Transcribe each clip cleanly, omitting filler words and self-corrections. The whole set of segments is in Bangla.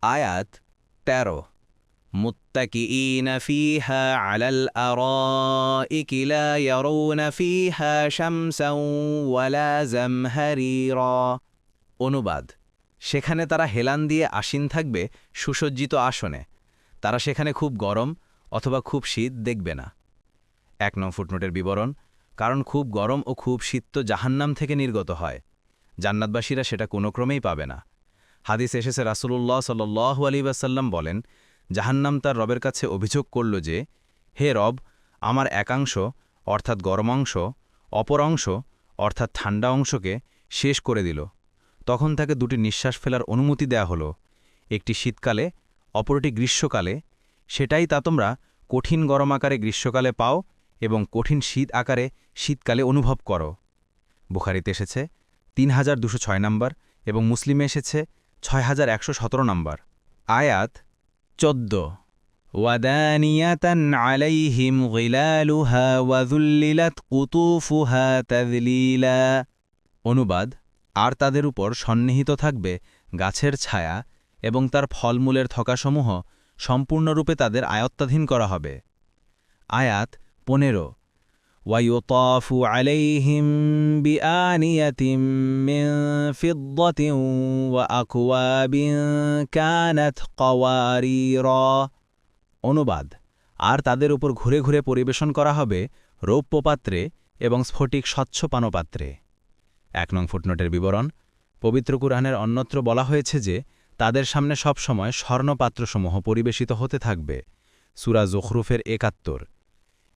আয়াত ১৩ মুত্তাকিঈনা ফীহা আলাল আরাইকি লা ইয়ারুনা ফীহা শামসান ওয়ালা জামহারিরা। অনুবাদ: সেখানে তারা হেলান দিয়ে আসীন থাকবে সুসজ্জিত আসনে। তারা সেখানে খুব গরম অথবা খুব শীত দেখবে না। ১ নং ফুটনোটের বিবরণ: কারণ খুব গরম ও খুব শীত তো জাহান্নাম থেকে নির্গত হয়। জান্নাতবাসীরা সেটা কোনো ক্রমেই পাবে না। হাদিস এসেছে রাসূলুল্লাহ সাল্লাল্লাহু আলাইহি ওয়াসাল্লাম বলেন, জাহান্নাম তার রবের কাছে অভিযোগ করল যে, হে রব, আমার একাংশ অর্থাৎ গরম অংশ অপর অংশ অর্থাৎ ঠান্ডা অংশকে শেষ করে দিল। তখন তাকে দুটি নিঃশ্বাস ফেলার অনুমতি দেয়া হলো, একটি শীতকালে অপরটি গ্রীষ্মকালে। সেটাই তা তোমরা কঠিন গরম আকারে গ্রীষ্মকালে পাও এবং কঠিন শীত আকারে শীতকালে অনুভব করো। বুখারীতে এসেছে ৩২০৬ নম্বর এবং মুসলিমে এসেছে ৬১১৭ নম্বর। আয়াত ১৪ ওয়াদানিয়াতান আলাইহিম গিলালুহা ওয়াযুল্লিলাত কুতুফুহা তাযলীলা। অনুবাদ: আর তাদের উপর সন্নিহিত থাকবে গাছের ছায়া এবং তার ফলমূলের থকাসমূহ সম্পূর্ণরূপে তাদের আয়ত্তাধীন করা হবে। আয়াত ১৫ وَيُطَافُ عَلَيْهِمْ بِآنِيَةٍ مِّن فِضَّةٍ وَأَكْوَابٍ كَانَتْ قَوَارِيرَا। অনুবাদ: আর তাদের উপর ঘুরে ঘুরে পরিবেশন করা হবে রৌপ্য পাত্রে এবং স্ফটিক স্বচ্ছ পানপাত্রে। ১ নং ফুটনোটের বিবরণ: পবিত্র কুরআনের অন্যত্র বলা হয়েছে যে তাদের সামনে সবসময় স্বর্ণপাত্রসমূহ পরিবেশিত হতে থাকবে। সূরা যুখরুফের ৭১।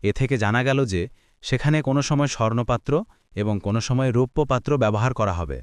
এ থেকে জানা গেল যে সেখানে কোনো সময় স্বর্ণপাত্র এবং কোনো সময় রৌপ্য পাত্র ব্যবহার করা হবে।